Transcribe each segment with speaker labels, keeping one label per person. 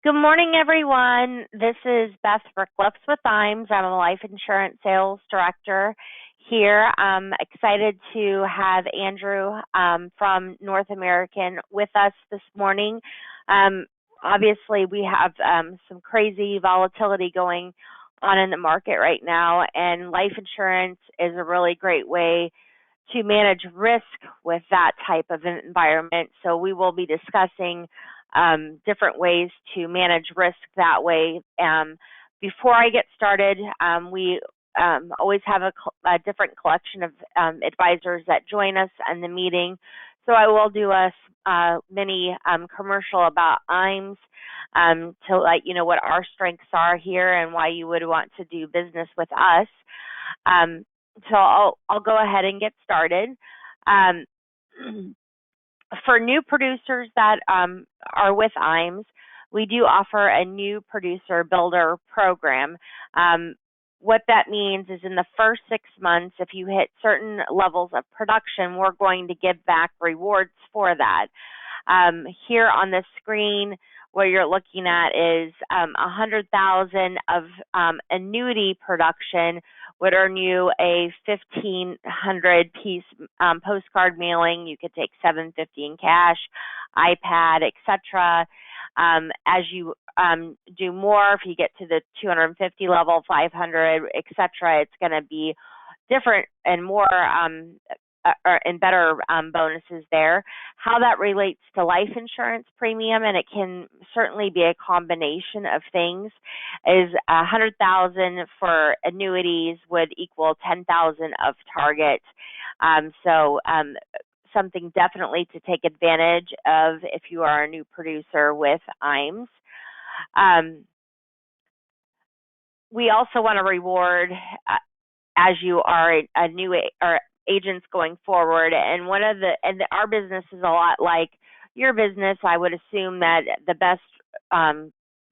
Speaker 1: Good morning, everyone. This is Beth Rickliffs with IAMS. I'm a life insurance sales director here. I'm excited to have Andrew from North American with us this morning. Obviously, we have some crazy volatility going on in the market right now, and life insurance is a really great way to manage risk with that type of environment. So we will be discussing different ways to manage risk that way. Before I get started, we always have a different collection of advisors that join us in the meeting. So I will do a mini commercial about IAMS to let you know what our strengths are here and why you would want to do business with us. So I'll go ahead and get started. For new producers that are with IAMS, we do offer a new producer builder program. What that means is in the first 6 months, if you hit certain levels of production, we're going to give back rewards for that. Here on the screen, what you're looking at is 100,000 of annuity production would earn you a 1,500 piece postcard mailing. You could take $750 in cash, iPad, etc. As you do more, if you get to the 250 level, 500, etc., it's going to be different and more and better bonuses there. How that relates to life insurance premium, and it can certainly be a combination of things, is 100,000 for annuities would equal 10,000 of target. Something definitely to take advantage of if you are a new producer with IAMS. We also want to reward as you are a new or agents going forward, and our business is a lot like your business. I would assume that the best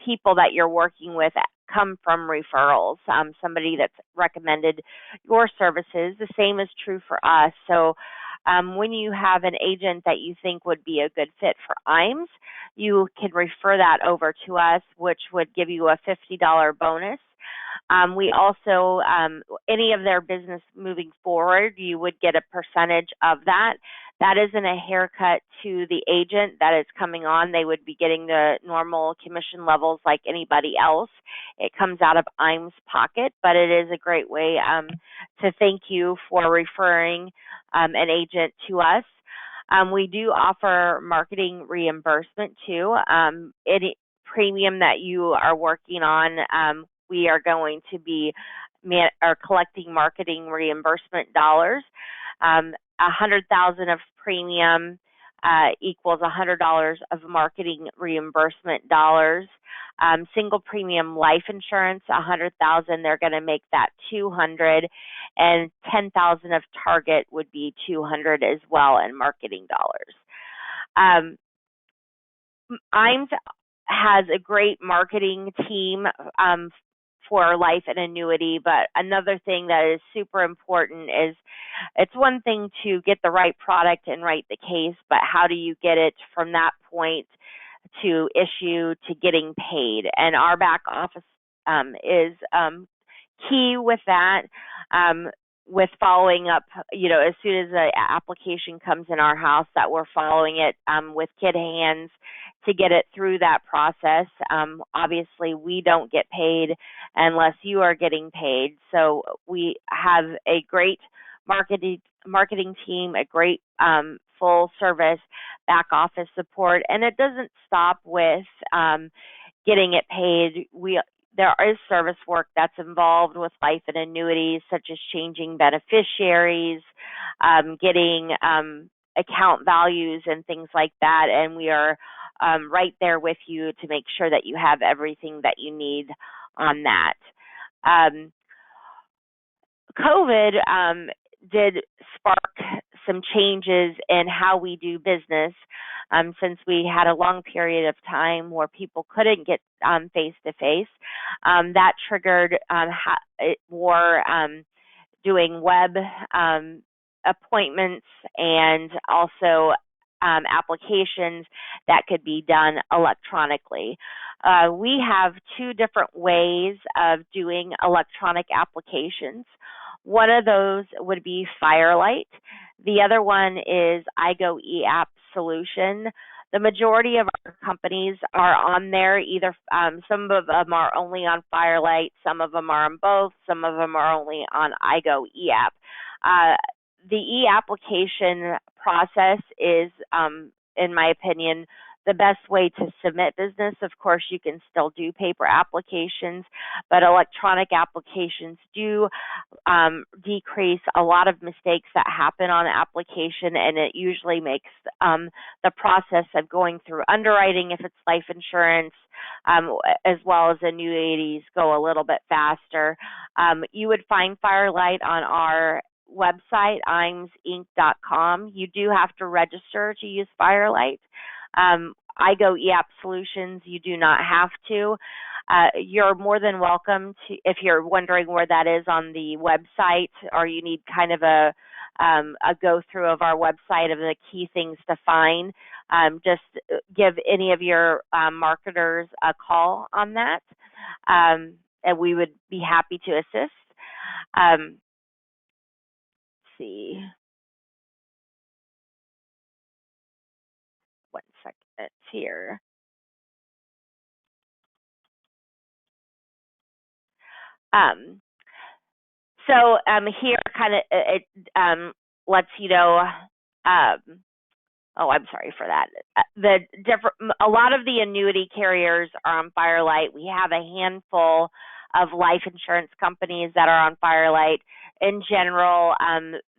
Speaker 1: people that you're working with come from referrals, somebody that's recommended your services. The same is true for us. So when you have an agent that you think would be a good fit for IAMS, you can refer that over to us, which would give you a $50 bonus. We also, any of their business moving forward, you would get a percentage of that. That isn't a haircut to the agent that is coming on. They would be getting the normal commission levels like anybody else. It comes out of IAMS' pocket, but it is a great way to thank you for referring an agent to us. We do offer marketing reimbursement too. Any premium that you are working on, we are going to be collecting marketing reimbursement dollars. 100,000 of premium equals $100 of marketing reimbursement dollars. Single premium life insurance, 100,000, they're going to make that 200, and 10,000 of target would be 200 as well in marketing dollars. IAMS has a great marketing team for life and annuity, but another thing that is super important is it's one thing to get the right product and write the case, but how do you get it from that point to issue to getting paid? And our back office is key with that, with following up, as soon as the application comes in our house, that we're following it with kid hands to get it through that process. Obviously, we don't get paid unless you are getting paid. So we have a great marketing team, a great full service back office support, and it doesn't stop with getting it paid. There is service work that's involved with life and annuities, such as changing beneficiaries, getting account values and things like that, and we are right there with you to make sure that you have everything that you need on that. COVID did spark some changes in how we do business, since we had a long period of time where people couldn't get face-to-face. That triggered more doing web appointments and also applications that could be done electronically. We have two different ways of doing electronic applications. One of those would be Firelight. The other one is IGO eApp Solution. The majority of our companies are on there. Either some of them are only on Firelight, some of them are on both, some of them are only on IGO eApp. The e-application process is, in my opinion, the best way to submit business. Of course, you can still do paper applications, but electronic applications do decrease a lot of mistakes that happen on application, and it usually makes the process of going through underwriting, if it's life insurance, as well as annuities, go a little bit faster. You would find Firelight on our website, IAMSinc.com. You do have to register to use Firelight. IGO eApp Solutions, you do not have to. You're more than welcome to, if you're wondering where that is on the website, or you need kind of a go through of our website of the key things to find, just give any of your marketers a call on that, and we would be happy to assist. Let's see. One second here. So here kind of it lets you know. Oh, I'm sorry for that. A lot of the annuity carriers are on Firelight. We have a handful of life insurance companies that are on Firelight. In general,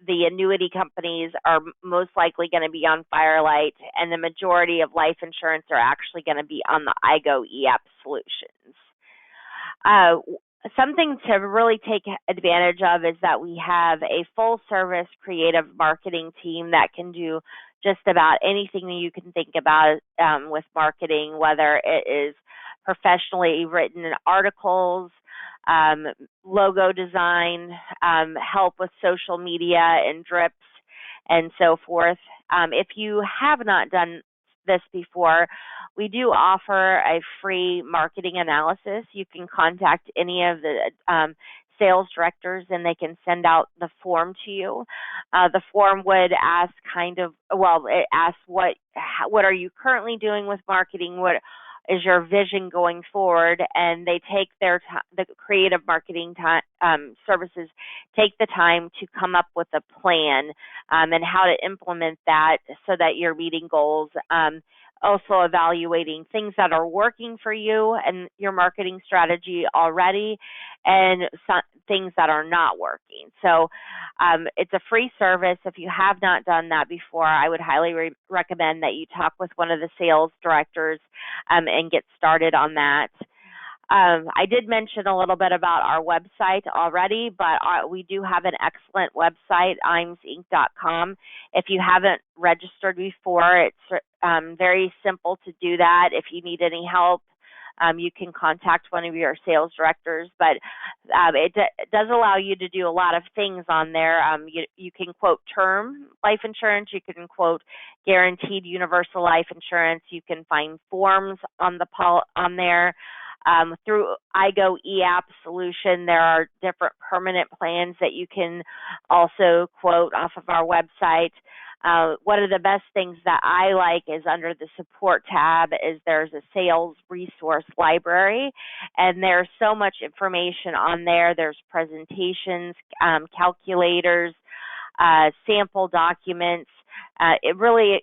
Speaker 1: the annuity companies are most likely going to be on Firelight, and the majority of life insurance are actually going to be on the IGO eApp Solutions. Something to really take advantage of is that we have a full-service creative marketing team that can do just about anything that you can think about with marketing, whether it is professionally written articles, logo design, help with social media and drips, and so forth. If you have not done this before, we do offer a free marketing analysis. You can contact any of the sales directors, and they can send out the form to you. The form would ask it asks what are you currently doing with marketing? What is your vision going forward? And they take the creative marketing services take the time to come up with a plan and how to implement that so that you're meeting goals. Also evaluating things that are working for you and your marketing strategy already, and some things that are not working. So it's a free service. If you have not done that before, I would highly recommend that you talk with one of the sales directors and get started on that. I did mention a little bit about our website already, but we do have an excellent website, IAMSinc.com. If you haven't registered before, it's very simple to do that. If you need any help, you can contact one of your sales directors, but it does allow you to do a lot of things on there. You can quote term life insurance. You can quote guaranteed universal life insurance. You can find forms on there. Through IGO eApp Solution, there are different permanent plans that you can also quote off of our website. One of the best things that I like is under the support tab is there's a sales resource library, and there's so much information on there. There's presentations, calculators, sample documents.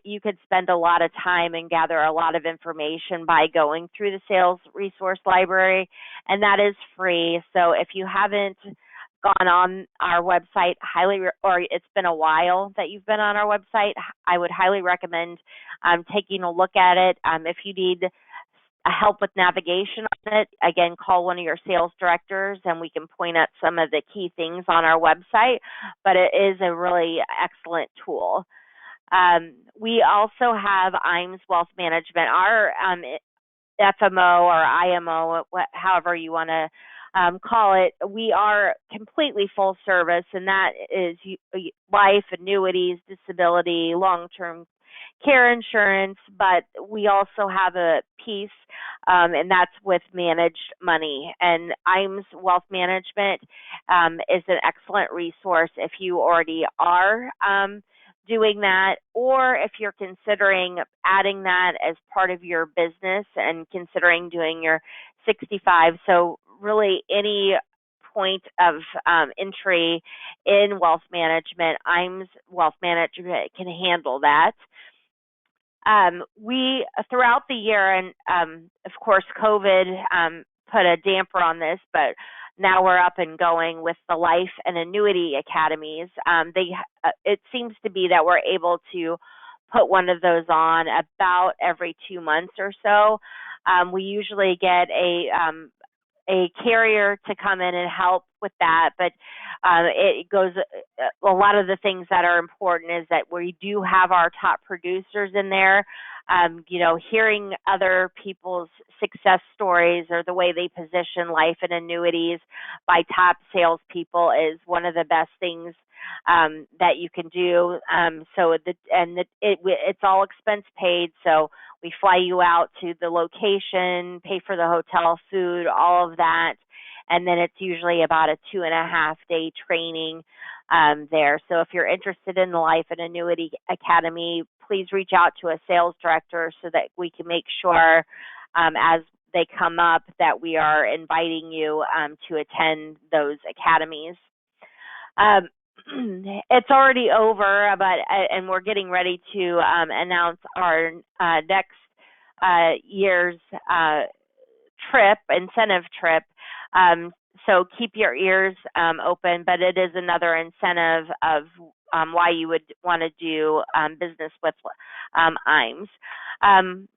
Speaker 1: You could spend a lot of time and gather a lot of information by going through the sales resource library, and that is free. So if you haven't gone on our website, or it's been a while that you've been on our website, I would highly recommend taking a look at it. If you need help with navigation on it, again, call one of your sales directors and we can point out some of the key things on our website, but it is a really excellent tool. We also have IAMS Wealth Management, our FMO or IMO, however you want to call it. We are completely full service, and that is life, annuities, disability, long-term care insurance, but we also have a piece, and that's with managed money. And IAMS Wealth Management is an excellent resource if you already are doing that, or if you're considering adding that as part of your business and considering doing your 65. So really any point of entry in wealth management, IAMS Wealth Management can handle that. We, throughout the year, and of course COVID put a damper on this, but now we're up and going with the life and annuity academies. It seems to be that we're able to put one of those on about every 2 months or so. We usually get a carrier to come in and help with that, but it goes, a lot of the things that are important is that we do have our top producers in there. Hearing other people's success stories or the way they position life and annuities by top salespeople is one of the best things that you can do. It's all expense paid, so we fly you out to the location, pay for the hotel, food, all of that, and then it's usually about a 2.5-day training there. So if you're interested in the Life and Annuity Academy, please reach out to a sales director so that we can make sure as they come up that we are inviting you to attend those academies. It's already over, and we're getting ready to announce our next year's incentive trip. So keep your ears open, but it is another incentive of why you would want to do business with IAMS.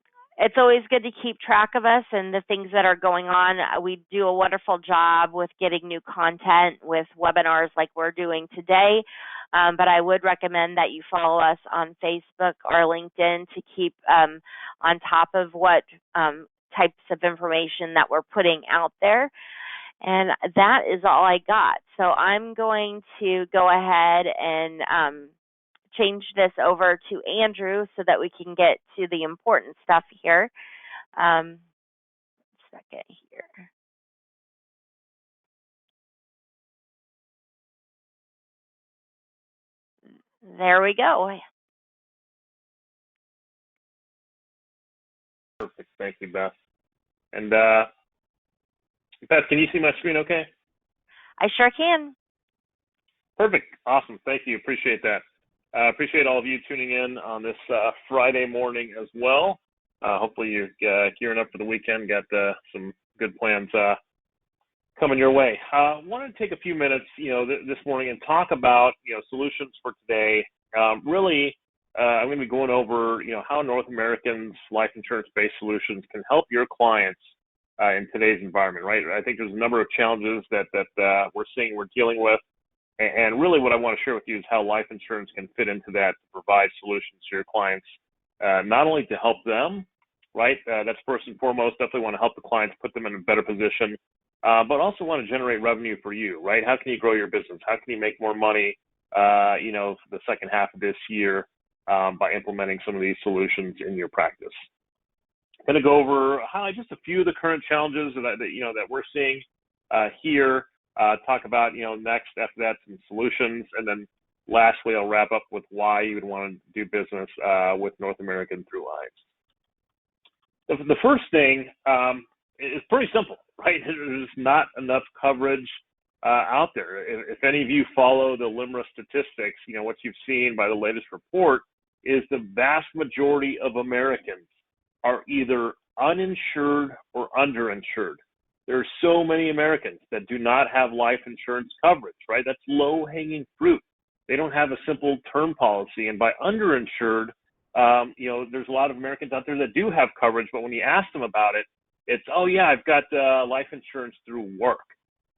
Speaker 1: It's always good to keep track of us and the things that are going on. We do a wonderful job with getting new content with webinars like we're doing today, but I would recommend that you follow us on Facebook or LinkedIn to keep on top of what types of information that we're putting out there. And that is all I got. So I'm going to go ahead and change this over to Andrew so that we can get to the important stuff here. Second here. There we go.
Speaker 2: Perfect. Thank you, Beth. And Beth, can you see my screen okay?
Speaker 1: I sure can.
Speaker 2: Perfect. Awesome. Thank you. Appreciate that. Appreciate all of you tuning in on this Friday morning as well. Hopefully you're gearing up for the weekend, got some good plans coming your way. I wanted to take a few minutes, this morning and talk about, solutions for today. I'm going to be going over, how North Americans life insurance-based solutions can help your clients in today's environment, right? I think there's a number of challenges that we're dealing with. And really what I want to share with you is how life insurance can fit into that to provide solutions to your clients, not only to help them, right? That's first and foremost, definitely want to help the clients, put them in a better position, but also want to generate revenue for you, right? How can you grow your business? How can you make more money, for the second half of this year by implementing some of these solutions in your practice? I'm going to go over just a few of the current challenges that we're seeing here. Talk about, next after that, some solutions. And then lastly, I'll wrap up with why you would want to do business with North American through IAMS. The first thing is pretty simple, right? There's not enough coverage out there. If any of you follow the LIMRA statistics, what you've seen by the latest report is the vast majority of Americans are either uninsured or underinsured. There are so many Americans that do not have life insurance coverage, right? That's low-hanging fruit. They don't have a simple term policy. And by underinsured, there's a lot of Americans out there that do have coverage, but when you ask them about it, it's, oh, yeah, I've got life insurance through work,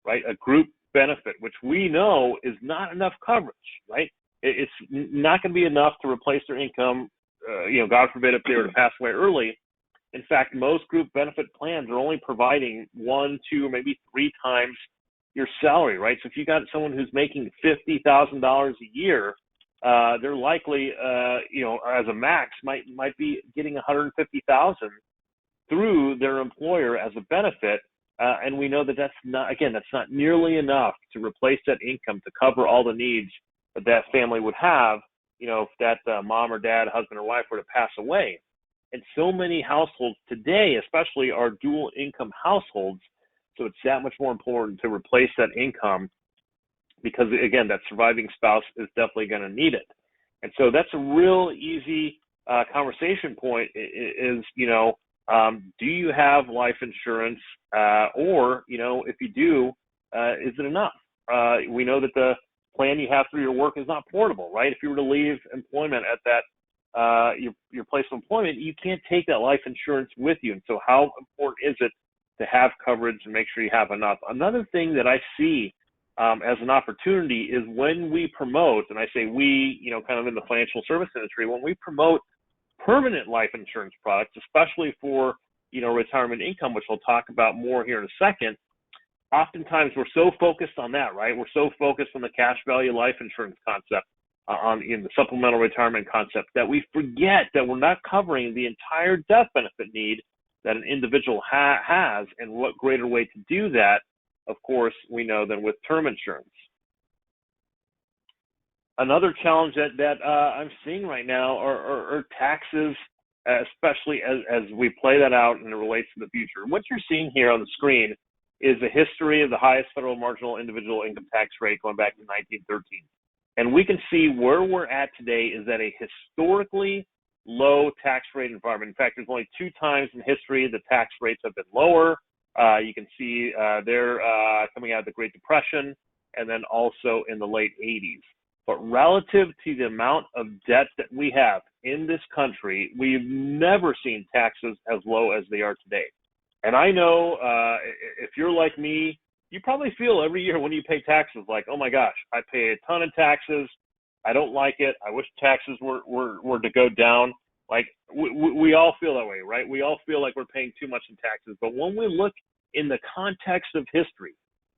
Speaker 2: right? A group benefit, which we know is not enough coverage, right? It's not going to be enough to replace their income, God forbid if they were to pass away early. In fact, most group benefit plans are only providing 1, 2, maybe 3 times your salary, right? So if you got someone who's making $50,000 a year, they're likely, as a max, might be getting $150,000 through their employer as a benefit. And we know that that's not nearly enough to replace that income to cover all the needs that that family would have, if that mom or dad, husband or wife were to pass away. And so many households today, especially, are dual income households. So it's that much more important to replace that income because, again, that surviving spouse is definitely going to need it. And so that's a real easy conversation point is, do you have life insurance or, if you do, is it enough? We know that the plan you have through your work is not portable, right? If you were to leave employment at that, your place of employment, you can't take that life insurance with you. And so how important is it to have coverage and make sure you have enough? Another thing that I see as an opportunity is when we promote, and I say we, kind of in the financial service industry, when we promote permanent life insurance products, especially for, retirement income, which we'll talk about more here in a second, oftentimes we're so focused on that, right? We're so focused on the cash value life insurance concept, in the supplemental retirement concept, that we forget that we're not covering the entire death benefit need that an individual has, and what greater way to do that, of course, we know, than with term insurance. Another challenge that I'm seeing right now are taxes, especially as we play that out and it relates to the future. What you're seeing here on the screen is the history of the highest federal marginal individual income tax rate going back to 1913. And we can see where we're at today is at a historically low tax rate environment. In fact, there's only 2 times in history the tax rates have been lower. You can see they're coming out of the Great Depression and then also in the late 80s. But relative to the amount of debt that we have in this country, we've never seen taxes as low as they are today. And I know if you're like me, you probably feel every year when you pay taxes like, oh my gosh, I pay a ton of taxes. I don't like it. I wish taxes were to go down. Like we all feel that way, right? We all feel like we're paying too much in taxes. But when we look in the context of history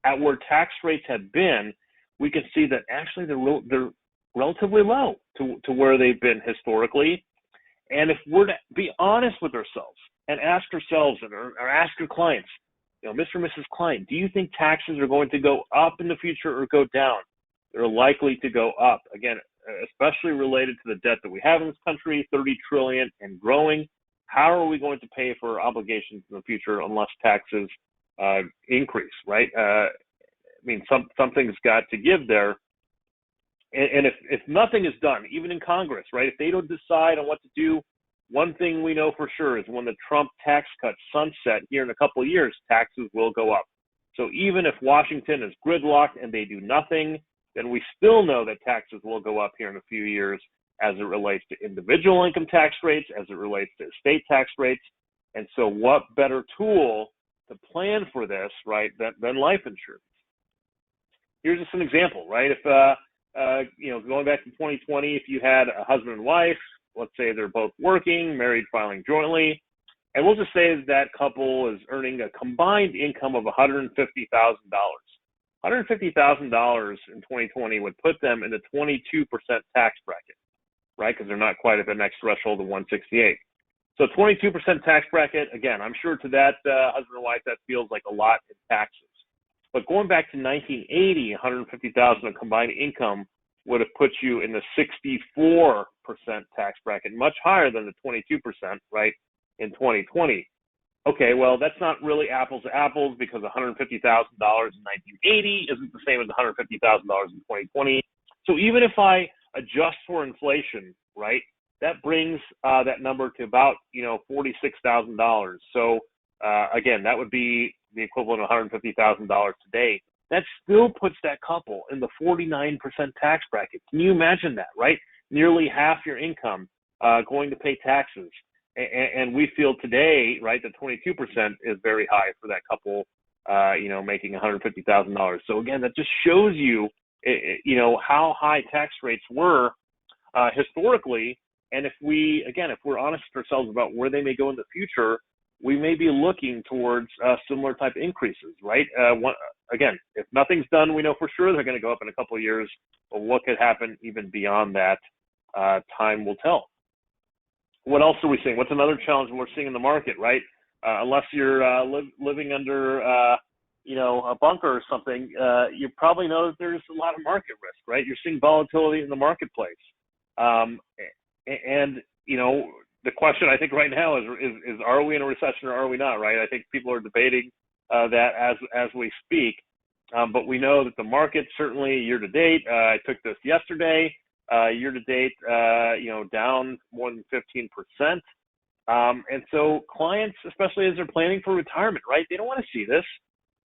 Speaker 2: at where tax rates have been, we can see that actually they're relatively low to where they've been historically. And if we're to be honest with ourselves and ask ourselves or ask your clients, Mr. and Mrs. Client, do you think taxes are going to go up in the future or go down? They're likely to go up. Again, especially related to the debt that we have in this country, $30 trillion and growing. How are we going to pay for our obligations in the future unless taxes increase, right? Something's got to give there. And if nothing is done, even in Congress, right, if they don't decide on what to do, one thing we know for sure is when the Trump tax cuts sunset here in a couple of years, taxes will go up. So even if Washington is gridlocked and they do nothing, then we still know that taxes will go up here in a few years as it relates to individual income tax rates, as it relates to estate tax rates. And so what better tool to plan for this, right, than life insurance? Here's just an example, right? If, going back to 2020, if you had a husband and wife, let's say they're both working, married, filing jointly, and we'll just say that couple is earning a combined income of $150,000. $150,000 in 2020 would put them in the 22% tax bracket, right? Because they're not quite at the next threshold of 168. So 22% tax bracket, again, I'm sure to that husband and wife that feels like a lot in taxes. But going back to 1980, $150,000 of combined income would have put you in the 64% tax bracket, much higher than the 22%, right, in 2020. Okay, well, that's not really apples to apples because $150,000 in 1980 isn't the same as $150,000 in 2020. So even if I adjust for inflation, right, that brings that number to about, $46,000. So again, that would be the equivalent of $150,000 today. That still puts that couple in the 49% tax bracket. Can you imagine that, right? Nearly half your income going to pay taxes. And we feel today, right, that 22% is very high for that couple, making $150,000. So again, that just shows you, how high tax rates were historically. And if we're honest with ourselves about where they may go in the future, we may be looking towards similar type increases, right? Again, if nothing's done, we know for sure they're going to go up in a couple of years, but what could happen even beyond that, time will tell. What else are we seeing? What's another challenge we're seeing in the market, right? Unless you're living under, a bunker or something, you probably know that there's a lot of market risk, right? You're seeing volatility in the marketplace. And the question I think right now is are we in a recession or are we not, right? I think people are debating that as we speak. But we know that the market certainly year to date, I took this yesterday, year to date, down more than 15%. And so clients, especially as they're planning for retirement, right, they don't want to see this.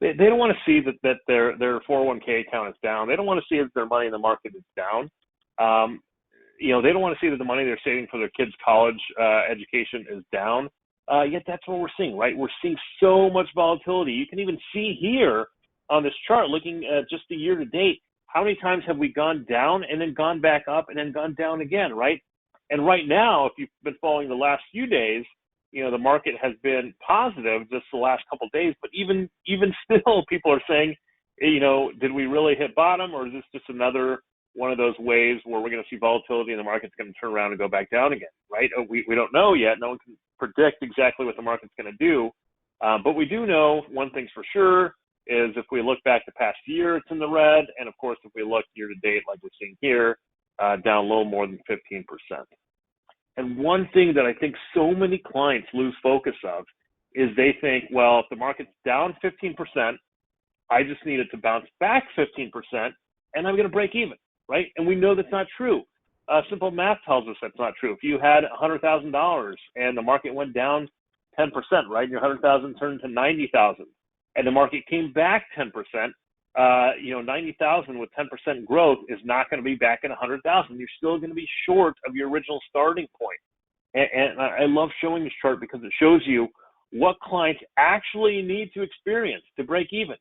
Speaker 2: They don't want to see that their 401k account is down. They don't want to see that their money in the market is down. They don't want to see that the money they're saving for their kids' college education is down. Yet that's what we're seeing, right? We're seeing so much volatility. You can even see here on this chart, looking at just the year to date, how many times have we gone down and then gone back up and then gone down again, right? And right now, if you've been following the last few days, the market has been positive just the last couple of days. But even still, people are saying, did we really hit bottom, or is this just another one of those waves where we're going to see volatility and the market's going to turn around and go back down again, right? We don't know yet. No one can predict exactly what the market's going to do. But we do know one thing's for sure is if we look back the past year, it's in the red. And, of course, if we look year to date like we're seeing here, down a little more than 15%. And one thing that I think so many clients lose focus of is they think, well, if the market's down 15%, I just need it to bounce back 15%, and I'm going to break even, right? And we know that's not true. Simple math tells us that's not true. If you had $100,000 and the market went down 10%, right, and your $100,000 turned to $90,000, and the market came back 10%, $90,000 with 10% growth is not going to be back at $100,000. You're still going to be short of your original starting point. And I love showing this chart because it shows you what clients actually need to experience to break even.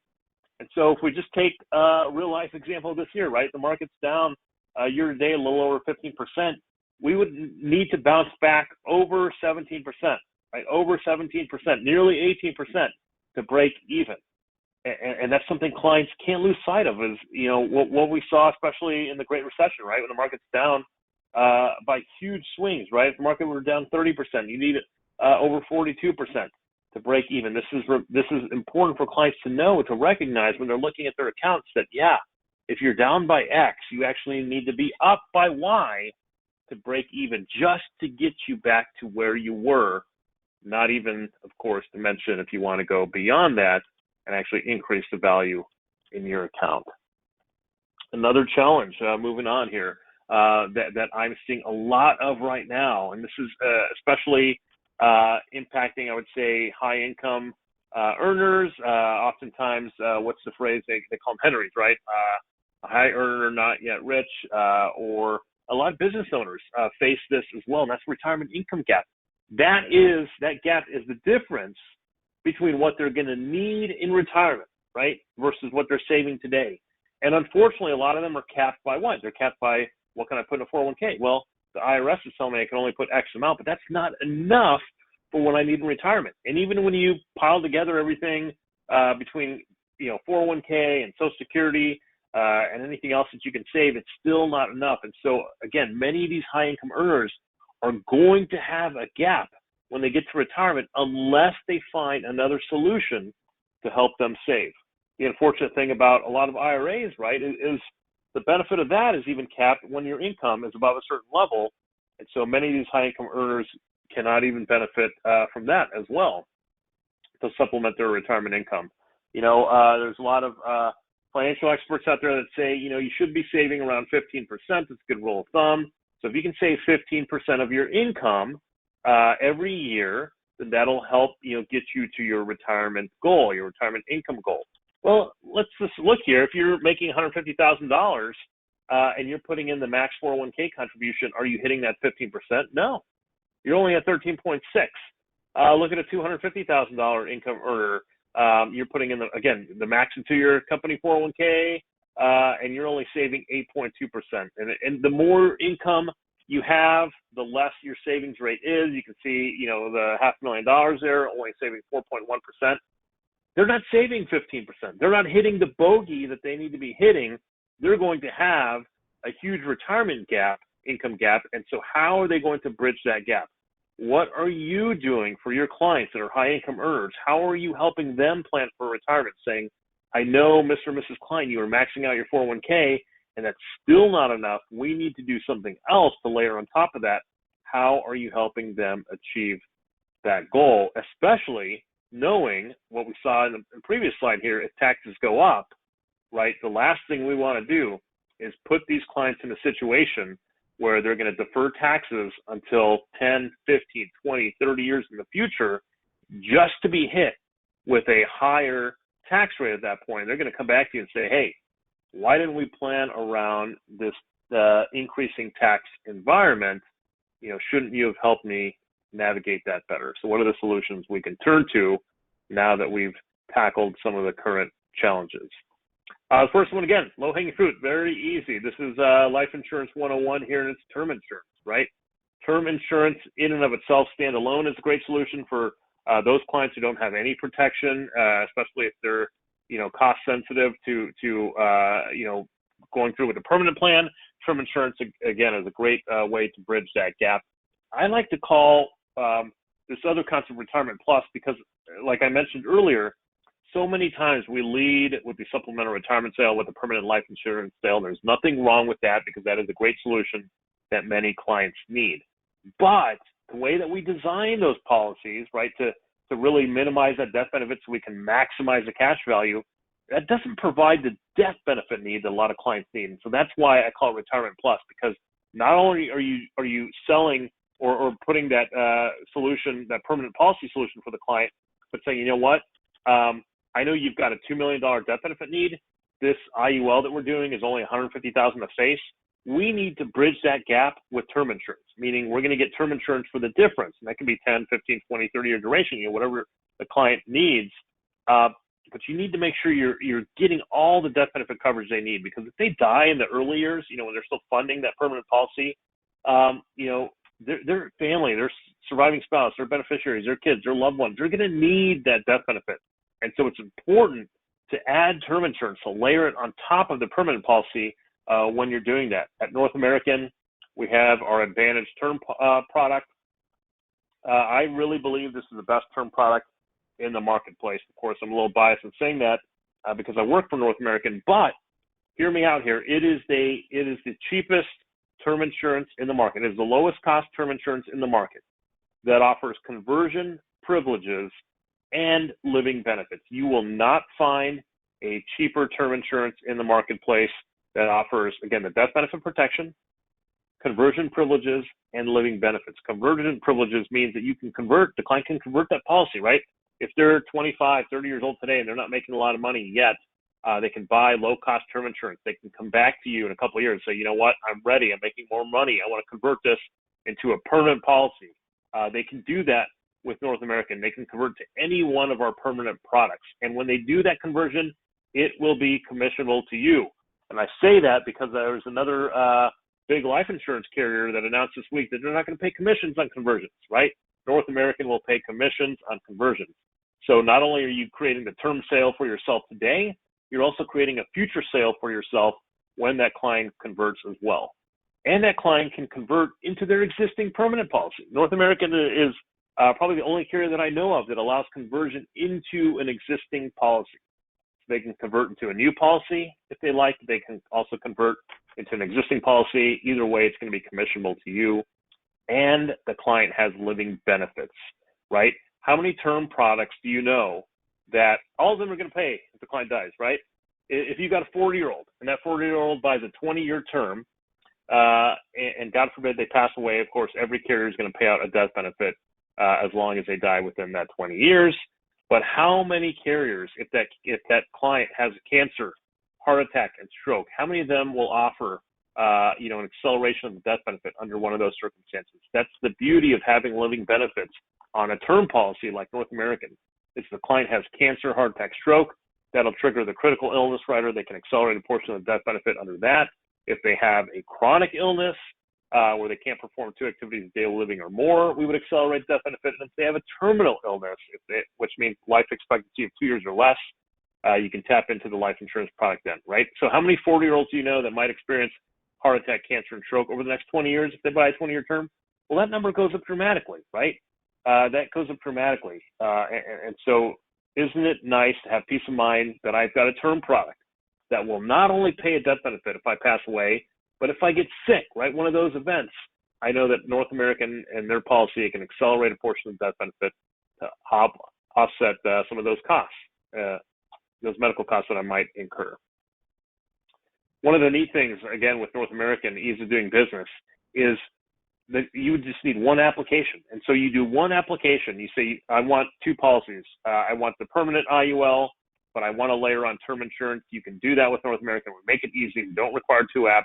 Speaker 2: And so if we just take a real life example of this year, right, the market's down year to date a little over 15%, we would need to bounce back over 17%, right, over 17%, nearly 18% to break even. And that's something clients can't lose sight of is, what we saw, especially in the Great Recession, right? When the market's down by huge swings, right? If the market were down 30%, you need over 42% to break even. This is important for clients to know, to recognize when they're looking at their accounts that, if you're down by X, you actually need to be up by Y to break even, just to get you back to where you were, not even, of course, to mention if you want to go beyond that and actually increase the value in your account. Another challenge, moving on here, that I'm seeing a lot of right now, and this is especially impacting, I would say, high income earners. Oftentimes, what's the phrase? They call them Henrys, right? A high earner, not yet rich, or a lot of business owners face this as well, and that's retirement income gap. That gap is the difference between what they're going to need in retirement, right, versus what they're saving today. And unfortunately, a lot of them are capped by what? They're capped by, what can I put in a 401k? Well, the IRS is telling me I can only put X amount, but that's not enough for what I need in retirement. And even when you pile together everything between 401k and Social Security and anything else that you can save, it's still not enough. And so, again, many of these high-income earners are going to have a gap when they get to retirement unless they find another solution to help them save. The unfortunate thing about a lot of IRAs, right, is the benefit of that is even capped when your income is above a certain level. And so many of these high-income earners cannot even benefit from that as well to supplement their retirement income. There's a lot of financial experts out there that say, you should be saving around 15%. It's a good rule of thumb. So if you can save 15% of your income every year, then that'll help, get you to your retirement goal, your retirement income goal. Well, let's just look here. If you're making $150,000 and you're putting in the max 401k contribution, are you hitting that 15%? No, you're only at 13.6. Look at a $250,000 income earner. You're putting in the max into your company 401k, and you're only saving 8.2%. And the more income you have, the less your savings rate is. You can see, the $500,000 there, only saving 4.1%. They're not saving 15%. They're not hitting the bogey that they need to be hitting. They're going to have a huge retirement gap, income gap. And so how are they going to bridge that gap? What are you doing for your clients that are high income earners? How are you helping them plan for retirement? Saying, I know, Mr. and Mrs. Klein, you are maxing out your 401k, and that's still not enough. We need to do something else to layer on top of that. How are you helping them achieve that goal, especially knowing what we saw in the previous slide here, if taxes go up, right, the last thing we want to do is put these clients in a situation where they're going to defer taxes until 10, 15, 20, 30 years in the future just to be hit with a higher tax rate at that point. They're going to come back to you and say, hey, why didn't we plan around this increasing tax environment? Shouldn't you have helped me navigate that better? So what are the solutions we can turn to now that we've tackled some of the current challenges? The first one, again, low-hanging fruit, very easy. This is Life Insurance 101 here, and it's term insurance, right? Term insurance in and of itself, standalone, is a great solution for those clients who don't have any protection, especially if they're, cost sensitive to going through with a permanent plan. Term insurance, again, is a great way to bridge that gap. I like to call this other concept Retirement Plus because, like I mentioned earlier, so many times we lead with the supplemental retirement sale with a permanent life insurance sale. There's nothing wrong with that because that is a great solution that many clients need. But the way that we design those policies, right, to really minimize that death benefit so we can maximize the cash value, that doesn't provide the death benefit need that a lot of clients need. And so that's why I call it Retirement Plus, because not only are you selling or putting that solution, that permanent policy solution for the client, but saying, you know what, I know you've got a $2 million death benefit need. This IUL that we're doing is only $150,000 a face. We need to bridge that gap with term insurance, meaning we're going to get term insurance for the difference. And that can be 10, 15, 20, 30-year duration, whatever the client needs. But you need to make sure you're getting all the death benefit coverage they need, because if they die in the early years, when they're still funding that permanent policy, their family, their surviving spouse, their beneficiaries, their kids, their loved ones, they're going to need that death benefit. And so it's important to add term insurance, to layer it on top of the permanent policy when you're doing that. At North American, we have our Advantage term product. I really believe this is the best term product in the marketplace. Of course, I'm a little biased in saying that because I work for North American, but hear me out here. It is the cheapest term insurance in the market. It is the lowest cost term insurance in the market that offers conversion privileges and living benefits. You will not find a cheaper term insurance in the marketplace that offers, again, the death benefit protection, conversion privileges, and living benefits. Conversion privileges means that the client can convert that policy, right? If they're 25, 30 years old today and they're not making a lot of money yet, they can buy low-cost term insurance. They can come back to you in a couple of years and say, you know what, I'm ready. I'm making more money. I want to convert this into a permanent policy. They can do that with North American. They can convert to any one of our permanent products. And when they do that conversion, it will be commissionable to you. And I say that because there's another big life insurance carrier that announced this week that they're not going to pay commissions on conversions, right? North American will pay commissions on conversions. So not only are you creating the term sale for yourself today, you're also creating a future sale for yourself when that client converts as well. And that client can convert into their existing permanent policy. North American is probably the only carrier that I know of that allows conversion into an existing policy. So they can convert into a new policy if they like. They can also convert into an existing policy. Either way, it's going to be commissionable to you. And the client has living benefits, right? How many term products do you know that all of them are going to pay if the client dies, right? If you got a 40-year-old and that 40-year-old buys a 20-year term, and God forbid they pass away, of course, every carrier is going to pay out a death benefit as long as they die within that 20 years. But how many carriers, if that client has cancer, heart attack, and stroke, how many of them will offer an acceleration of the death benefit under one of those circumstances? That's the beauty of having living benefits on a term policy like North American. If the client has cancer, heart attack, stroke, that'll trigger the critical illness rider. They can accelerate a portion of the death benefit under that. If they have a chronic illness, where they can't perform 2 activities of daily living or more, we would accelerate death benefit. And if they have a terminal illness, which means life expectancy of 2 years or less, you can tap into the life insurance product then, right? So how many 40-year-olds do you know that might experience heart attack, cancer, and stroke over the next 20 years if they buy a 20-year term? Well, that number goes up dramatically, right? That goes up dramatically. And so isn't it nice to have peace of mind that I've got a term product that will not only pay a death benefit if I pass away, but if I get sick, right, one of those events, I know that North American and their policy can accelerate a portion of the death benefit to offset some of those costs, those medical costs that I might incur. One of the neat things, again, with North American ease of doing business is that you would just need one application. And so you do one application. You say, I want 2 policies. I want the permanent IUL, but I want to layer on term insurance. You can do that with North American. We make it easy. You don't require 2 apps.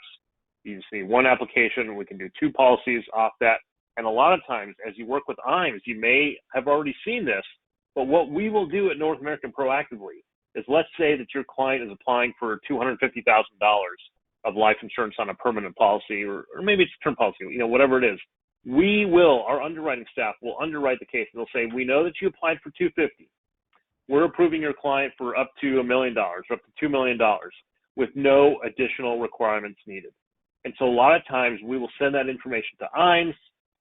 Speaker 2: You just need one application, and we can do 2 policies off that. And a lot of times, as you work with IAMS, you may have already seen this, but what we will do at North American proactively is, let's say that your client is applying for $250,000 of life insurance on a permanent policy, or maybe it's a term policy, whatever it is. Our underwriting staff will underwrite the case. They'll say, we know that you applied for $250,000. We're approving your client for up to $1 million, or up to $2 million, with no additional requirements needed. And so a lot of times we will send that information to IAMS.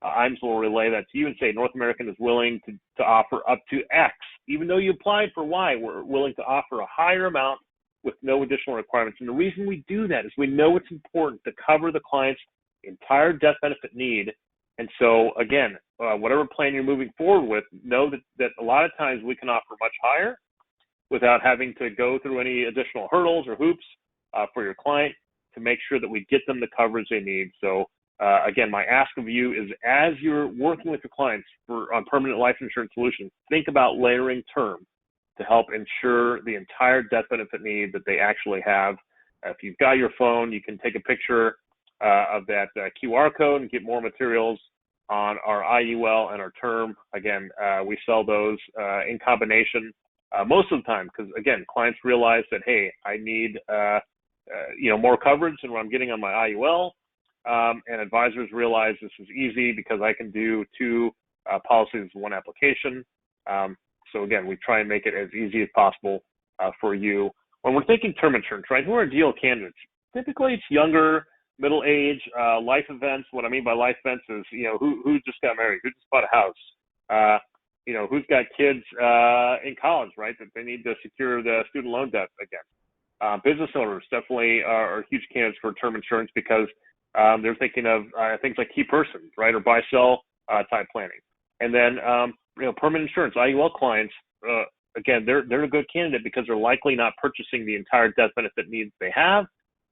Speaker 2: IAMS will relay that to you and say, North American is willing to offer up to X. Even though you applied for Y, we're willing to offer a higher amount with no additional requirements. And the reason we do that is we know it's important to cover the client's entire death benefit need. And so, again, whatever plan you're moving forward with, know that a lot of times we can offer much higher without having to go through any additional hurdles or hoops for your client, to make sure that we get them the coverage they need. So again, my ask of you is, as you're working with your clients on permanent life insurance solutions, think about layering term to help ensure the entire death benefit need that they actually have. If you've got your phone, you can take a picture of that QR code and get more materials on our IUL and our term. Again, we sell those in combination most of the time, because again, clients realize that, hey, I need more coverage than what I'm getting on my IUL, and advisors realize this is easy because I can do 2 policies in one application. So again, we try and make it as easy as possible for you. When we're thinking term insurance, right, who are ideal candidates? Typically it's younger, middle age, life events. What I mean by life events is, who just got married, who just bought a house, who's got kids in college, right, that they need to secure the student loan debt against. Business owners definitely are huge candidates for term insurance, because they're thinking of things like key persons, right, or buy-sell type planning. And then, permanent insurance, IUL clients, again, they're a good candidate because they're likely not purchasing the entire death benefit needs they have.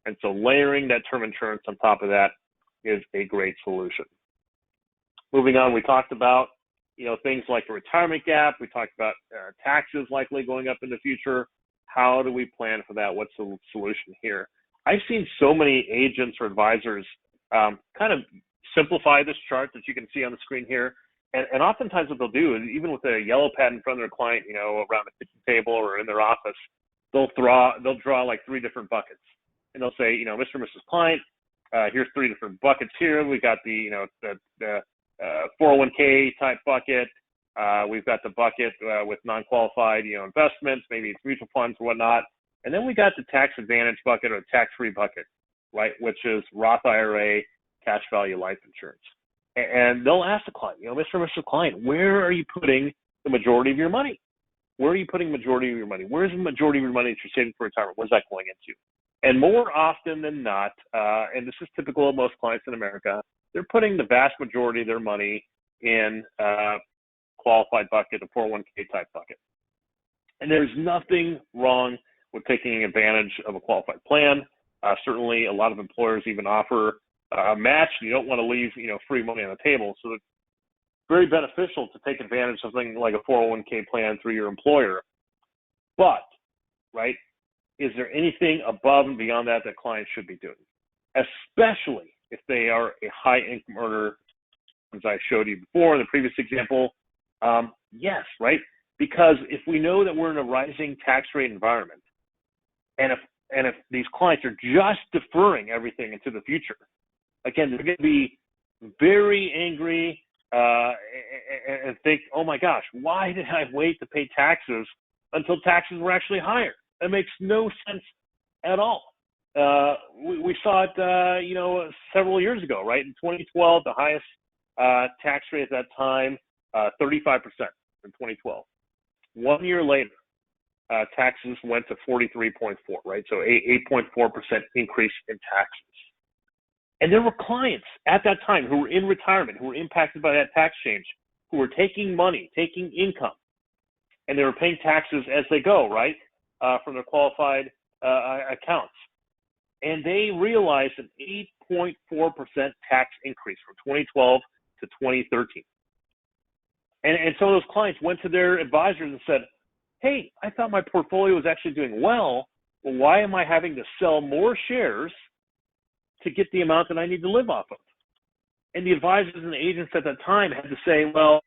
Speaker 2: And so layering that term insurance on top of that is a great solution. Moving on, we talked about, things like the retirement gap. We talked about taxes likely going up in the future. How do we plan for that? What's the solution here? I've seen so many agents or advisors kind of simplify this chart that you can see on the screen here. And oftentimes what they'll do is, even with a yellow pad in front of their client, around the kitchen table or in their office, they'll draw like 3 different buckets. And they'll say, Mr. and Mrs. Client, here's 3 different buckets here. We got the 401k type bucket. We've got the bucket with non-qualified, investments, maybe it's mutual funds or whatnot. And then we got the tax advantage bucket, or tax-free bucket, right, which is Roth IRA, cash value life insurance. And they'll ask the client, Mr. and Mrs. Client, where are you putting the majority of your money? Where are you putting the majority of your money? Where's the majority of your money that you're saving for retirement? Where's that going into? And more often than not, and this is typical of most clients in America, they're putting the vast majority of their money in qualified bucket, a 401k type bucket. And there's nothing wrong with taking advantage of a qualified plan. Certainly a lot of employers even offer a match. You don't want to leave, free money on the table. So it's very beneficial to take advantage of something like a 401k plan through your employer. But, right, is there anything above and beyond that clients should be doing? Especially if they are a high income earner, as I showed you before in the previous example. Yes, right? Because if we know that we're in a rising tax rate environment, and if these clients are just deferring everything into the future, again, they're going to be very angry, and think, oh my gosh, why did I wait to pay taxes until taxes were actually higher? That makes no sense at all. We saw it, several years ago, right? In 2012, the highest tax rate at that time, 35% in 2012. 1 year later, taxes went to 43.4, right? So 8.4% increase in taxes. And there were clients at that time who were in retirement, who were impacted by that tax change, who were taking money, taking income, and they were paying taxes as they go, right, from their qualified accounts. And they realized an 8.4% tax increase from 2012 to 2013. And some of those clients went to their advisors and said, hey, I thought my portfolio was actually doing well. Well, why am I having to sell more shares to get the amount that I need to live off of? And the advisors and the agents at that time had to say, well,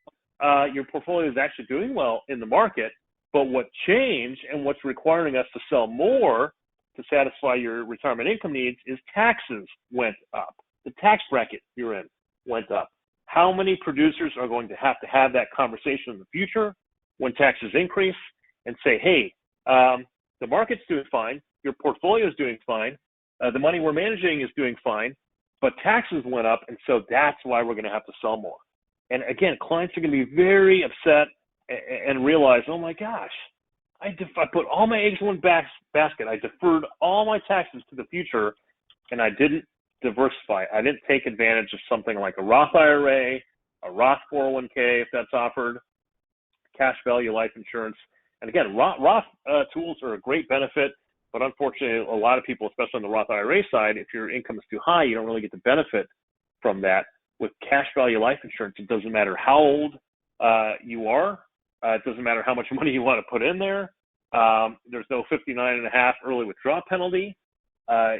Speaker 2: your portfolio is actually doing well in the market, but what changed and what's requiring us to sell more to satisfy your retirement income needs is taxes went up. The tax bracket you're in went up. How many producers are going to have that conversation in the future when taxes increase and say, hey, the market's doing fine, your portfolio is doing fine, the money we're managing is doing fine, but taxes went up, and so that's why we're going to have to sell more. And again, clients are going to be very upset and realize, oh my gosh, I put all my eggs in one basket. I deferred all my taxes to the future, and I didn't diversify. I didn't take advantage of something like a Roth IRA, a Roth 401k if that's offered, cash value life insurance. And again, Roth tools are a great benefit, but unfortunately, a lot of people, especially on the Roth IRA side, if your income is too high, you don't really get the benefit from that. With cash value life insurance, it doesn't matter how old you are. It doesn't matter how much money you want to put in there. There's no 59.5 early withdrawal penalty.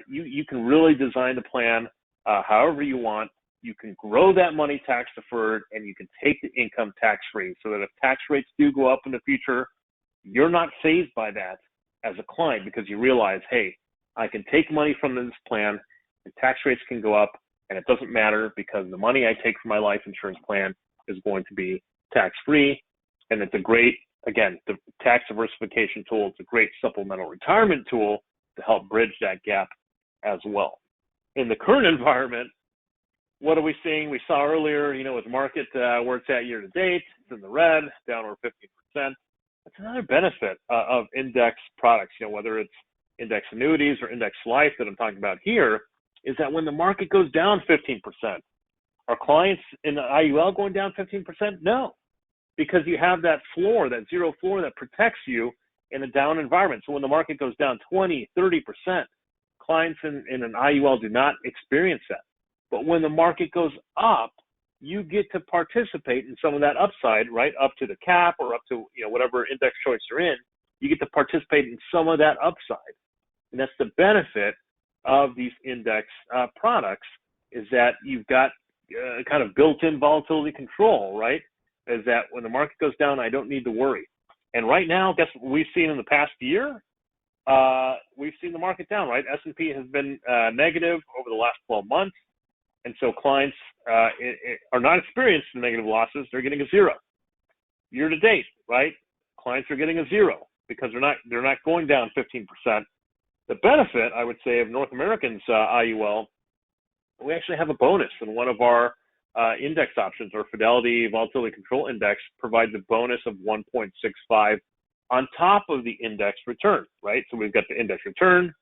Speaker 2: You can really design the plan however you want. You can grow that money tax deferred, and you can take the income tax free, so that if tax rates do go up in the future, you're not phased by that as a client, because you realize, hey, I can take money from this plan, and tax rates can go up, and it doesn't matter because the money I take from my life insurance plan is going to be tax free. And it's a great, again, the tax diversification tool. It's a great supplemental retirement tool to help bridge that gap as well. In the current environment, what are we seeing? We saw earlier, with market where it's at year to date, it's in the red, down over 15%. That's another benefit of index products, whether it's index annuities or index life that I'm talking about here, is that when the market goes down 15%, are clients in the IUL going down 15%? No, because you have that floor, that zero floor that protects you in a down environment. So when the market goes down 20, 30%, clients in an IUL do not experience that. But when the market goes up, you get to participate in some of that upside, right, up to the cap or up to whatever index choice you're in. You get to participate in some of that upside. And that's the benefit of these index products, is that you've got kind of built-in volatility control, right? Is that when the market goes down, I don't need to worry. And right now, guess what we've seen in the past year? We've seen the market down, right? S&P has been negative over the last 12 months. And so clients are not experiencing negative losses. They're getting a zero. Year to date, right? Clients are getting a zero because they're not going down 15%. The benefit, I would say, of North Americans IUL, we actually have a bonus in one of our index options. Our Fidelity Volatility Control Index provides a bonus of 1.65 on top of the index return, right? So we've got the index return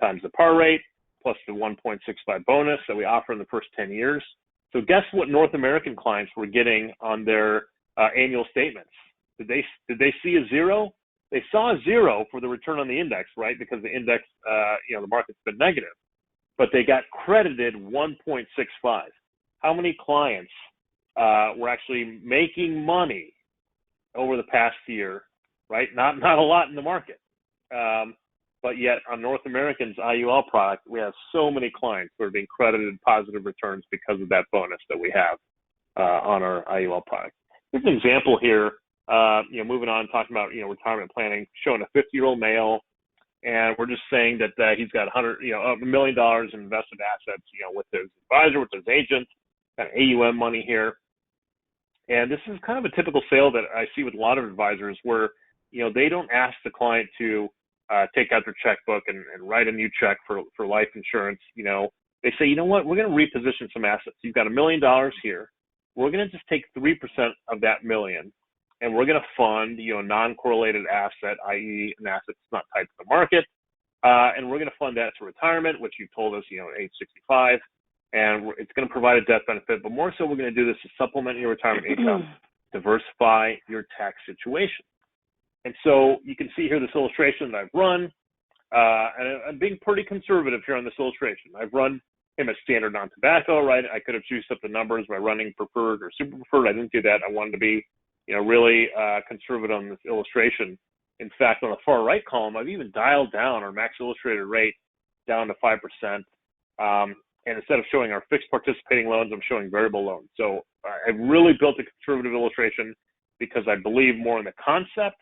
Speaker 2: times the par rate plus the 1.65 bonus that we offer in the first 10 years. So guess what North American clients were getting on their annual statements? Did they see a zero? They saw a zero for the return on the index, right? Because the index, the market's been negative, but they got credited 1.65. How many clients were actually making money over the past year, right? Not a lot in the market. But yet on North American's IUL product, we have so many clients who are being credited positive returns because of that bonus that we have on our IUL product. Here's an example here, moving on, talking about, retirement planning, showing a 50-year-old male, and we're just saying that he's got $1 million in invested assets, with his advisor, with his agent. AUM money here. And this is kind of a typical sale that I see with a lot of advisors where, they don't ask the client to take out their checkbook and write a new check for life insurance. They say, you know what, we're going to reposition some assets. You've got $1 million here. We're going to just take 3% of that million, and we're going to fund, a non-correlated asset, i.e. an asset that's not tied to the market. And we're going to fund that to retirement, which you told us, at age 65. And it's going to provide a death benefit, but more so we're going to do this to supplement your retirement income, diversify your tax situation. And so you can see here this illustration that I've run, and I'm being pretty conservative here on this illustration. I've run him as standard non-tobacco, right? I could have juiced up the numbers by running preferred or super preferred. I didn't do that. I wanted to be, really conservative on this illustration. In fact, on the far right column, I've even dialed down our max illustrated rate down to 5%. And instead of showing our fixed participating loans, I'm showing variable loans. So I really built a conservative illustration because I believe more in the concept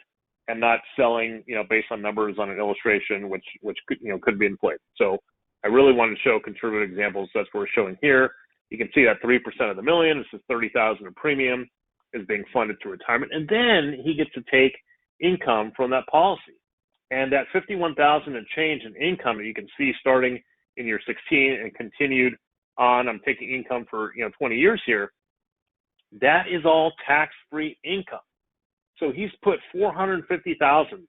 Speaker 2: and not selling, based on numbers on an illustration, which could be inflated. So I really wanted to show conservative examples. That's what we're showing here. You can see that 3% of the million, this is $30,000 in premium, is being funded to retirement. And then he gets to take income from that policy. And that $51,000 and change in income that you can see starting in year 16 and continued on, I'm taking income for 20 years here, that is all tax-free income. So he's put $450,000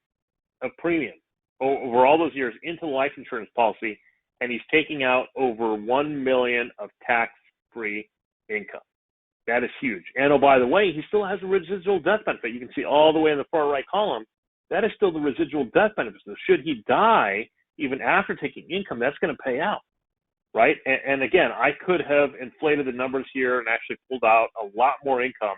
Speaker 2: of premium over all those years into the life insurance policy, and he's taking out over $1 million of tax-free income. That is huge. And oh, by the way, he still has a residual death benefit. You can see all the way in the far right column, that is still the residual death benefit. So should he die, even after taking income, that's going to pay out, right? And again, I could have inflated the numbers here and actually pulled out a lot more income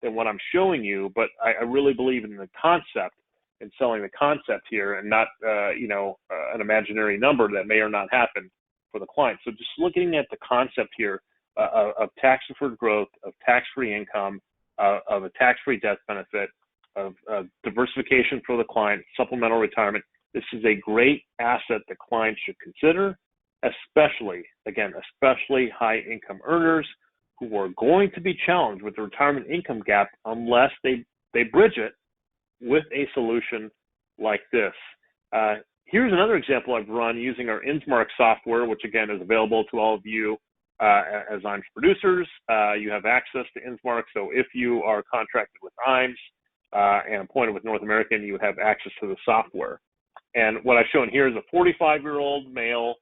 Speaker 2: than what I'm showing you, but I really believe in the concept and selling the concept here and not, an imaginary number that may or not happen for the client. So just looking at the concept here of tax-deferred growth, of tax-free income, of a tax-free death benefit, of diversification for the client, supplemental retirement, this is a great asset that clients should consider, especially high income earners who are going to be challenged with the retirement income gap unless they bridge it with a solution like this. Here's another example I've run using our INSMARK software, which again is available to all of you as IAMS producers. You have access to INSMARK, so if you are contracted with IAMS and appointed with North American, you have access to the software. And what I've shown here is a 45-year-old male,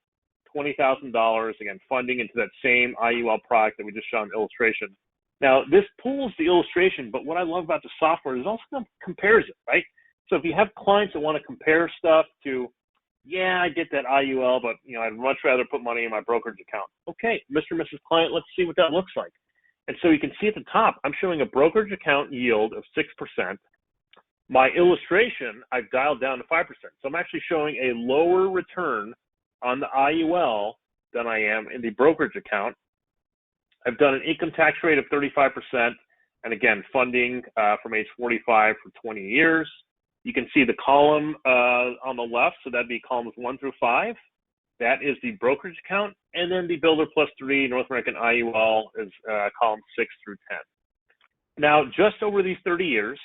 Speaker 2: $20,000, again, funding into that same IUL product that we just showed in the illustration. Now, this pulls the illustration, but what I love about the software is also compares it, right? So if you have clients that want to compare stuff to, I get that IUL, but, I'd much rather put money in my brokerage account. Okay, Mr. and Mrs. Client, let's see what that looks like. And so you can see at the top, I'm showing a brokerage account yield of 6%. My illustration, I've dialed down to 5%. So I'm actually showing a lower return on the IUL than I am in the brokerage account. I've done an income tax rate of 35%, and again, funding from age 45 for 20 years. You can see the column on the left, so that'd be columns 1 through 5. That is the brokerage account, and then the Builder Plus 3 North American IUL is columns 6 through 10. Now, just over these 30 years,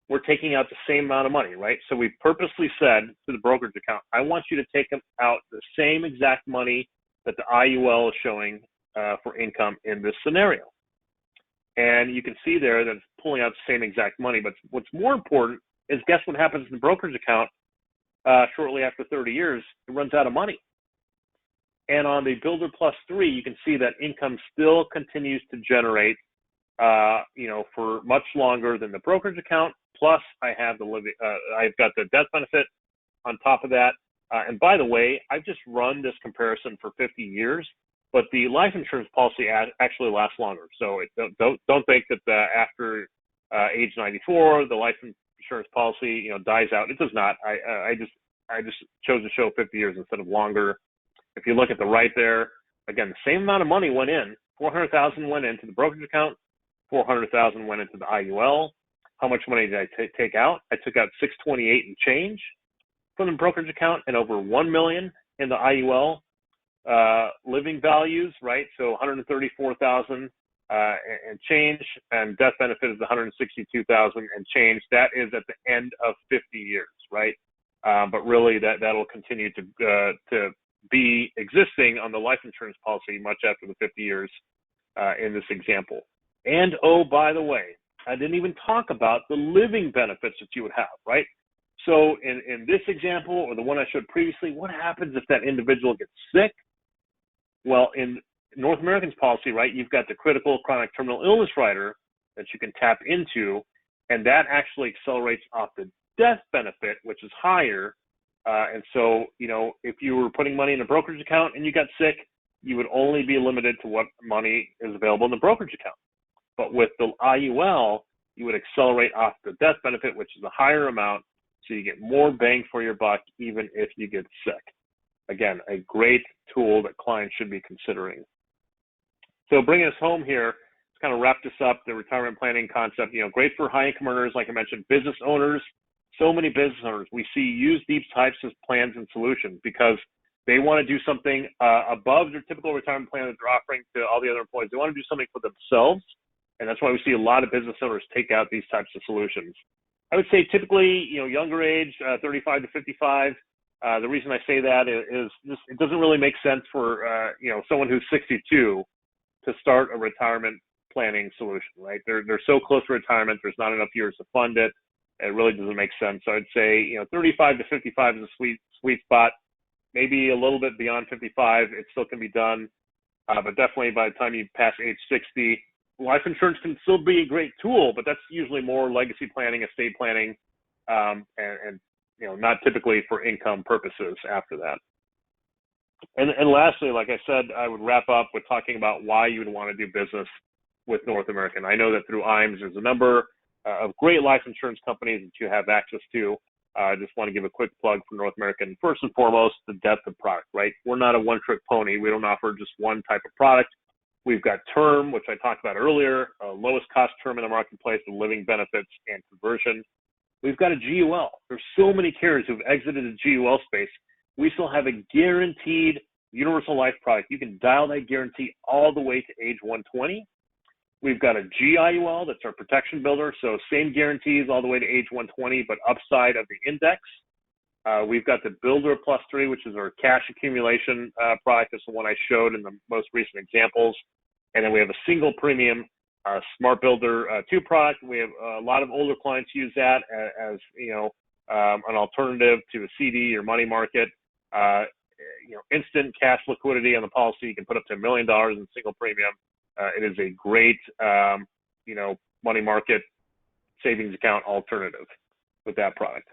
Speaker 2: we're taking out the same amount of money, right? So we purposely said to the brokerage account, I want you to take out the same exact money that the IUL is showing for income in this scenario. And you can see there that it's pulling out the same exact money. But what's more important is guess what happens in the brokerage account shortly after 30 years? It runs out of money. And on the Builder Plus 3, you can see that income still continues to generate, for much longer than the brokerage account. Plus, I have I've got the death benefit on top of that. And by the way, I've just run this comparison for 50 years, but the life insurance policy actually lasts longer. So don't think that after age 94, the life insurance policy dies out. It does not. I just chose to show 50 years instead of longer. If you look at the right there, again, the same amount of money went in. $400,000 went into the brokerage account. $400,000 went into the IUL. How much money did I take out? I took out $628 and change from the brokerage account and over $1 million in the IUL living values, right? So $134,000 and change, and death benefit is 162,000 and change. That is at the end of 50 years, right? But really, that'll continue to be existing on the life insurance policy much after the 50 years in this example. And oh, by the way, I didn't even talk about the living benefits that you would have, right? So in this example, or the one I showed previously, what happens if that individual gets sick? Well, in North American's policy, right, you've got the critical chronic terminal illness rider that you can tap into, and that actually accelerates off the death benefit, which is higher. And so, if you were putting money in a brokerage account and you got sick, you would only be limited to what money is available in the brokerage account. But with the IUL, you would accelerate off the death benefit, which is a higher amount, so you get more bang for your buck even if you get sick. Again, a great tool that clients should be considering. So bringing us home here, to kind of wrap this up, the retirement planning concept, great for high income earners, like I mentioned, business owners. So many business owners we see use these types of plans and solutions because they want to do something above their typical retirement plan that they're offering to all the other employees. They want to do something for themselves, and that's why we see a lot of business owners take out these types of solutions. I would say typically, younger age, 35 to 55. The reason I say that is just, it doesn't really make sense for someone who's 62 to start a retirement planning solution, right? They're so close to retirement, there's not enough years to fund it. It really doesn't make sense. So I'd say 35 to 55 is a sweet spot. Maybe a little bit beyond 55, it still can be done, but definitely by the time you pass age 60, life insurance can still be a great tool, but that's usually more legacy planning, estate planning, and not typically for income purposes after that. And lastly, like I said, I would wrap up with talking about why you would want to do business with North American. I know that through IAMS, there's a number of great life insurance companies that you have access to. I just want to give a quick plug for North American. First and foremost, the depth of product, right? We're not a one-trick pony. We don't offer just one type of product. We've got term, which I talked about earlier, lowest cost term in the marketplace with living benefits and conversion. We've got a GUL. There's so many carriers who've exited the GUL space. We still have a guaranteed universal life product. You can dial that guarantee all the way to age 120. We've got a GIUL, that's our protection builder. So same guarantees all the way to age 120, but upside of the index. We've got the Builder Plus 3, which is our cash accumulation product. That's the one I showed in the most recent examples. And then we have a single premium Smart Builder 2 product. We have a lot of older clients use that as an alternative to a CD or money market. Instant cash liquidity on the policy. You can put up to $1 million in single premium. It is a great, money market savings account alternative with that product.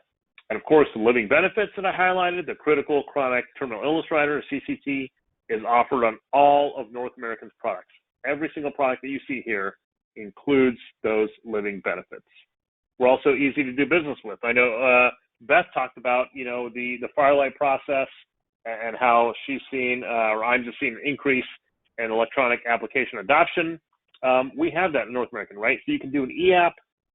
Speaker 2: And of course, the living benefits that I highlighted, the critical chronic terminal illness rider, or CCT, is offered on all of North American's products. Every single product that you see here includes those living benefits. We're also easy to do business with. I know Beth talked about, the Firelight process and how she's seen, or I'm just seeing an increase in electronic application adoption. We have that in North American, right? So you can do an e-app.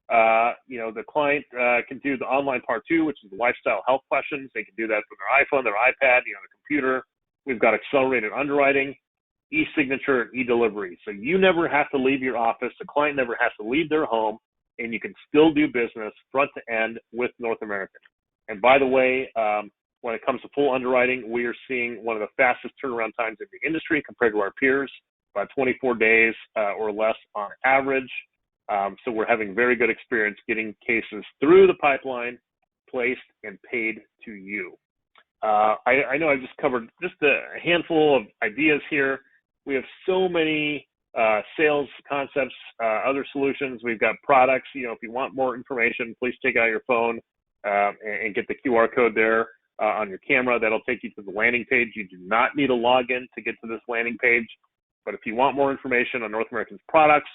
Speaker 2: The client can do the online part 2, which is the lifestyle health questions. They can do that from their iPhone, their iPad, their computer. We've got accelerated underwriting, e-signature, and e-delivery. So you never have to leave your office. The client never has to leave their home, and you can still do business front to end with North American. And by the way, when it comes to full underwriting, we are seeing one of the fastest turnaround times in the industry compared to our peers, about 24 days or less on average. So we're having very good experience getting cases through the pipeline, placed, and paid to you. I know I've just covered just a handful of ideas here. We have so many sales concepts, other solutions. We've got products. If you want more information, please take out your phone and get the QR code there on your camera. That'll take you to the landing page. You do not need a login to get to this landing page. But if you want more information on North American's products,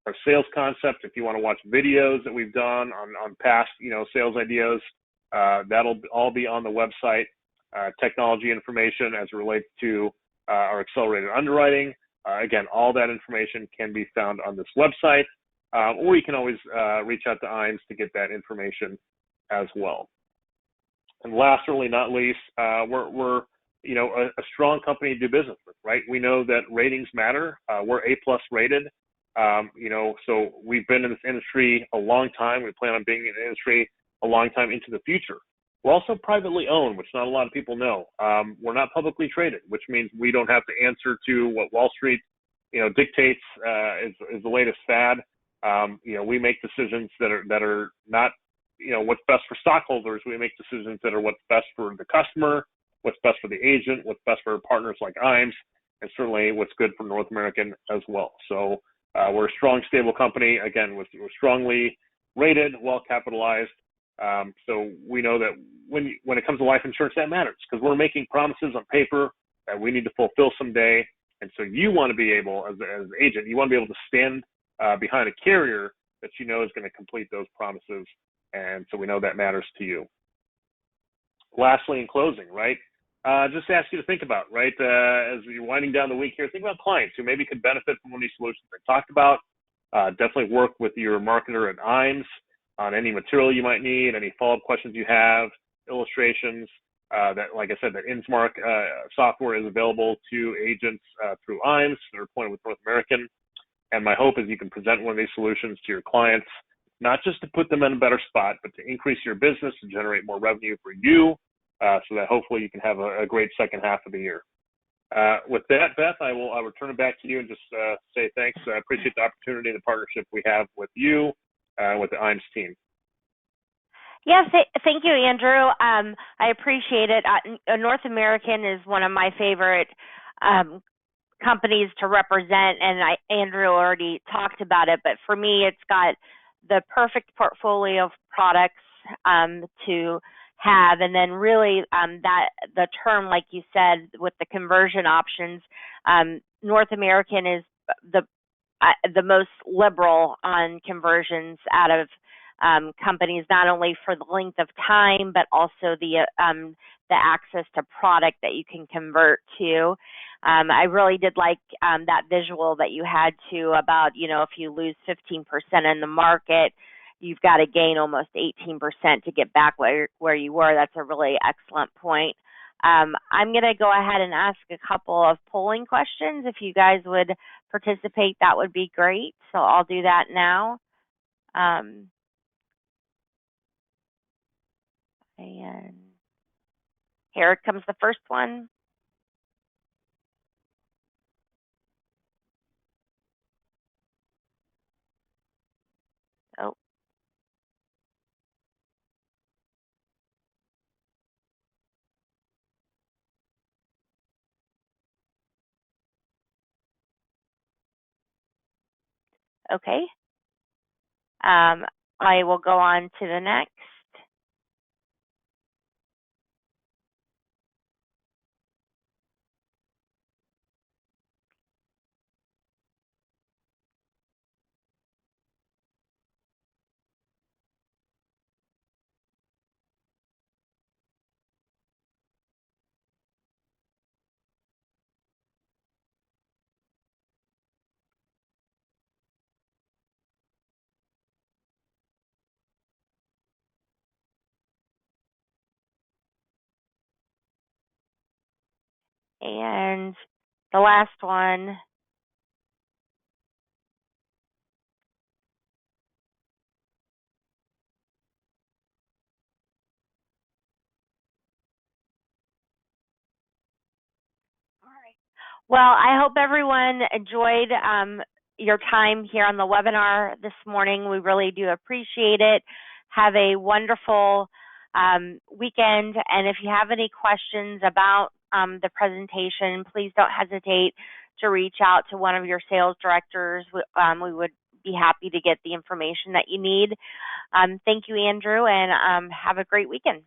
Speaker 2: our sales concept, if you want to watch videos that we've done on past, sales ideas, that'll all be on the website. Technology information as it relates to our accelerated underwriting. Again, all that information can be found on this website, or you can always reach out to IAMS to get that information as well. And last, certainly not least, we're a strong company to do business with, right? We know that ratings matter. We're A+ rated. So we've been in this industry a long time. We plan on being in the industry a long time into the future. We're also privately owned, which not a lot of people know. We're not publicly traded, which means we don't have to answer to what Wall Street, dictates is the latest fad. We make decisions that are not, what's best for stockholders. We make decisions that are what's best for the customer, what's best for the agent, what's best for partners like IAMS, and certainly what's good for North American as well. So we're a strong, stable company. Again, we're strongly rated, well capitalized. So we know that when it comes to life insurance, that matters because we're making promises on paper that we need to fulfill someday. And so you want to be able, as an agent, you want to be able to stand behind a carrier that you know is going to complete those promises. And so we know that matters to you. Lastly, in closing, right? Just ask you to think about, right, as you're winding down the week here, think about clients who maybe could benefit from one of these solutions I talked about. Definitely work with your marketer at IAMS on any material you might need, any follow-up questions you have, illustrations. That, like I said, that InsMark software is available to agents through IAMS. They're appointed with North American. And my hope is you can present one of these solutions to your clients, not just to put them in a better spot, but to increase your business and generate more revenue for you, so that hopefully you can have a great second half of the year. With that, Beth, I'll return it back to you and just say thanks. I appreciate the opportunity and the partnership we have with you, with the IAMS team.
Speaker 1: Yes, thank you, Andrew. I appreciate it. North American is one of my favorite companies to represent, and Andrew already talked about it, but for me, it's got the perfect portfolio of products to have, and then really that the term, like you said, with the conversion options, North American is the most liberal on conversions out of companies, not only for the length of time, but also the access to product that you can convert to. I really did like that visual that you had too about, if you lose 15% in the market, you've got to gain almost 18% to get back where you were. That's a really excellent point. I'm going to go ahead and ask a couple of polling questions. If you guys would participate, that would be great. So I'll do that now. And here comes the first one. Oh. Okay. I will go on to the next. And the last one. All right. Well, I hope everyone enjoyed your time here on the webinar this morning. We really do appreciate it. Have a wonderful weekend. And if you have any questions about the presentation, please don't hesitate to reach out to one of your sales directors. We would be happy to get the information that you need. Thank you, Andrew, and have a great weekend.